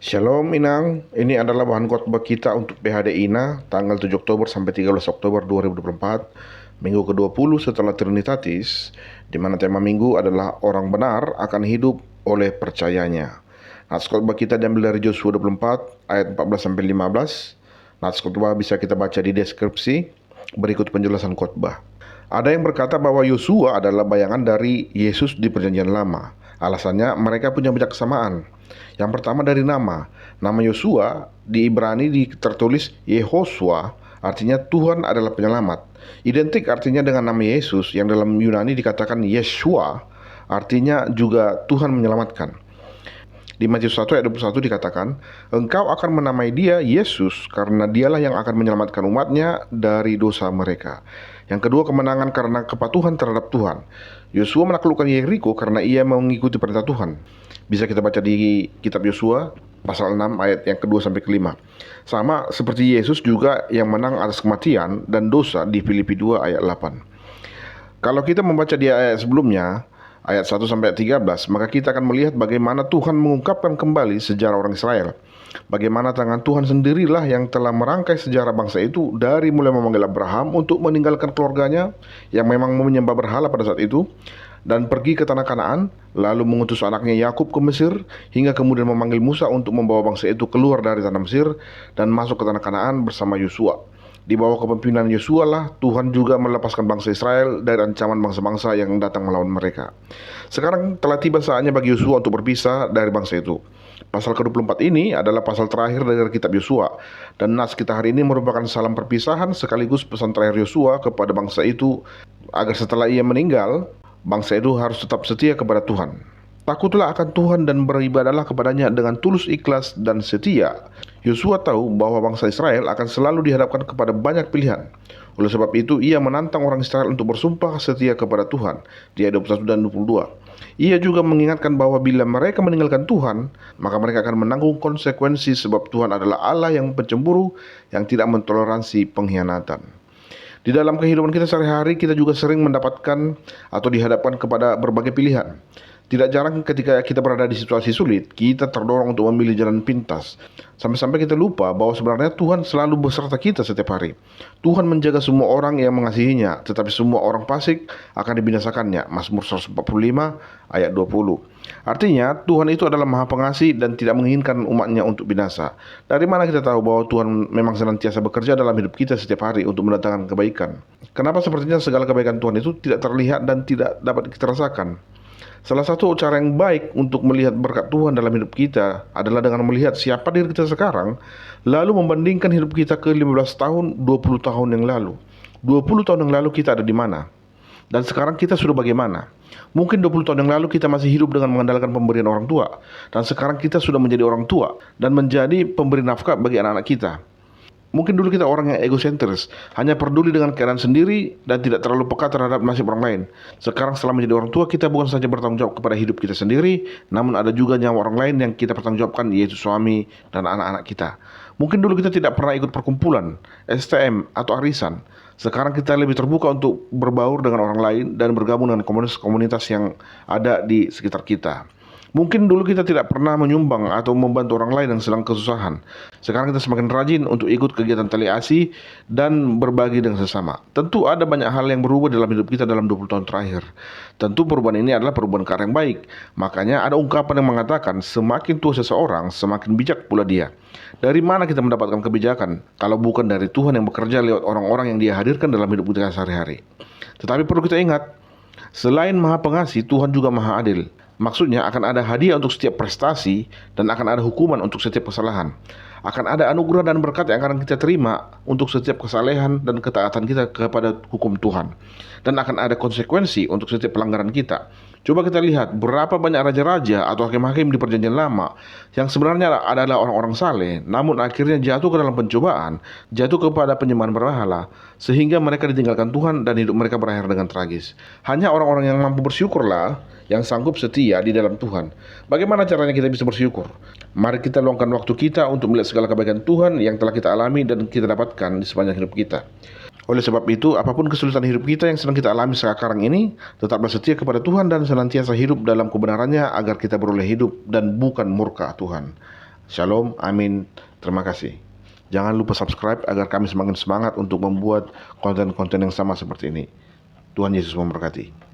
Shalom Inang, ini adalah bahan khotbah kita untuk PHD INA tanggal 7 Oktober sampai 13 Oktober 2024, minggu ke-20 setelah Trinitatis, di mana tema minggu adalah orang benar akan hidup oleh percayanya. Nats khotbah kita diambil dari Yosua 24 ayat 14 sampai 15. Nats khotbah bisa kita baca di deskripsi. Berikut penjelasan khotbah. Ada yang berkata bahwa Yosua adalah bayangan dari Yesus di Perjanjian Lama. Alasannya mereka punya banyak kesamaan. Yang pertama dari nama. Nama Yosua di Ibrani tertulis Yehosua, artinya Tuhan adalah penyelamat. Identik artinya dengan nama Yesus yang dalam Yunani dikatakan Yeshua, artinya juga Tuhan menyelamatkan. Di Matius 1 ayat 21 dikatakan, engkau akan menamai dia Yesus karena dialah yang akan menyelamatkan umatnya dari dosa mereka. Yang kedua, kemenangan karena kepatuhan terhadap Tuhan. Yosua menaklukkan Yeriko karena ia mengikuti perintah Tuhan. Bisa kita baca di kitab Yosua pasal 6 ayat yang kedua sampai kelima. Sama seperti Yesus juga yang menang atas kematian dan dosa di Filipi 2 ayat 8. Kalau kita membaca di ayat sebelumnya, ayat 1 sampai 13, maka kita akan melihat bagaimana Tuhan mengungkapkan kembali sejarah orang Israel. Bagaimana tangan Tuhan sendirilah yang telah merangkai sejarah bangsa itu dari mulai memanggil Abraham untuk meninggalkan keluarganya yang memang menyembah berhala pada saat itu dan pergi ke tanah Kanaan, lalu mengutus anaknya Yakub ke Mesir, hingga kemudian memanggil Musa untuk membawa bangsa itu keluar dari tanah Mesir dan masuk ke tanah Kanaan bersama Yosua. Di bawah kepemimpinan Yosua lah Tuhan juga melepaskan bangsa Israel dari ancaman bangsa-bangsa yang datang melawan mereka. Sekarang telah tiba saatnya bagi Yosua untuk berpisah dari bangsa itu. Pasal ke-24 ini adalah pasal terakhir dari kitab Yosua, dan nas kita hari ini merupakan salam perpisahan sekaligus pesan terakhir Yosua kepada bangsa itu agar setelah ia meninggal, bangsa itu harus tetap setia kepada Tuhan. Takutlah akan Tuhan dan beribadahlah kepadanya dengan tulus ikhlas dan setia. Yosua tahu bahwa bangsa Israel akan selalu dihadapkan kepada banyak pilihan. Oleh sebab itu, ia menantang orang Israel untuk bersumpah setia kepada Tuhan di ayat 21 dan 22. Ia juga mengingatkan bahwa bila mereka meninggalkan Tuhan, maka mereka akan menanggung konsekuensi sebab Tuhan adalah Allah yang pencemburu, yang tidak mentoleransi pengkhianatan. Di dalam kehidupan kita sehari-hari, kita juga sering mendapatkan atau dihadapkan kepada berbagai pilihan. Tidak jarang ketika kita berada di situasi sulit, kita terdorong untuk memilih jalan pintas. Sampai-sampai kita lupa bahwa sebenarnya Tuhan selalu beserta kita setiap hari. Tuhan menjaga semua orang yang mengasihinya, tetapi semua orang fasik akan dibinasakannya. Mazmur 145 ayat 20. Artinya, Tuhan itu adalah Maha Pengasih dan tidak menginginkan umatnya untuk binasa. Dari mana kita tahu bahwa Tuhan memang senantiasa bekerja dalam hidup kita setiap hari untuk mendatangkan kebaikan? Kenapa sepertinya segala kebaikan Tuhan itu tidak terlihat dan tidak dapat kita rasakan? Salah satu cara yang baik untuk melihat berkat Tuhan dalam hidup kita adalah dengan melihat siapa diri kita sekarang, lalu membandingkan hidup kita ke 15 tahun, 20 tahun yang lalu. 20 tahun yang lalu kita ada di mana? Dan sekarang kita sudah bagaimana? Mungkin 20 tahun yang lalu kita masih hidup dengan mengandalkan pemberian orang tua, dan sekarang kita sudah menjadi orang tua dan menjadi pemberi nafkah bagi anak-anak kita. Mungkin dulu kita orang yang egosentris, hanya peduli dengan keadaan sendiri dan tidak terlalu peka terhadap nasib orang lain. Sekarang setelah menjadi orang tua, kita bukan saja bertanggung jawab kepada hidup kita sendiri, namun ada juga nyawa orang lain yang kita pertanggungjawabkan, yaitu suami dan anak-anak kita. Mungkin dulu kita tidak pernah ikut perkumpulan, STM, atau arisan. Sekarang kita lebih terbuka untuk berbaur dengan orang lain dan bergabung dengan komunitas-komunitas yang ada di sekitar kita. Mungkin dulu kita tidak pernah menyumbang atau membantu orang lain yang sedang kesusahan. Sekarang kita semakin rajin untuk ikut kegiatan tali asih dan berbagi dengan sesama. Tentu ada banyak hal yang berubah dalam hidup kita dalam 20 tahun terakhir. Tentu perubahan ini adalah perubahan ke arah yang baik. Makanya ada ungkapan yang mengatakan semakin tua seseorang, semakin bijak pula dia. Dari mana kita mendapatkan kebijakan kalau bukan dari Tuhan yang bekerja lewat orang-orang yang Dia hadirkan dalam hidup kita sehari-hari. Tetapi perlu kita ingat, selain Maha Pengasih, Tuhan juga Maha Adil. Maksudnya akan ada hadiah untuk setiap prestasi dan akan ada hukuman untuk setiap kesalahan. Akan ada anugerah dan berkat yang akan kita terima untuk setiap kesalehan dan ketaatan kita kepada hukum Tuhan. Dan akan ada konsekuensi untuk setiap pelanggaran kita. Coba kita lihat berapa banyak raja-raja atau hakim-hakim di Perjanjian Lama yang sebenarnya adalah orang-orang saleh, namun akhirnya jatuh ke dalam pencobaan, jatuh kepada penyembahan berhala, sehingga mereka ditinggalkan Tuhan dan hidup mereka berakhir dengan tragis. Hanya orang-orang yang mampu bersyukurlah yang sanggup setia di dalam Tuhan. Bagaimana caranya kita bisa bersyukur? Mari kita luangkan waktu kita untuk melihat segala kebaikan Tuhan yang telah kita alami dan kita dapatkan di sepanjang hidup kita. Oleh sebab itu, apapun kesulitan hidup kita yang sedang kita alami sekarang ini, tetaplah setia kepada Tuhan dan senantiasa hidup dalam kebenarannya agar kita beroleh hidup dan bukan murka Tuhan. Shalom, amin, terima kasih. Jangan lupa subscribe agar kami semakin semangat untuk membuat konten-konten yang sama seperti ini. Tuhan Yesus memberkati.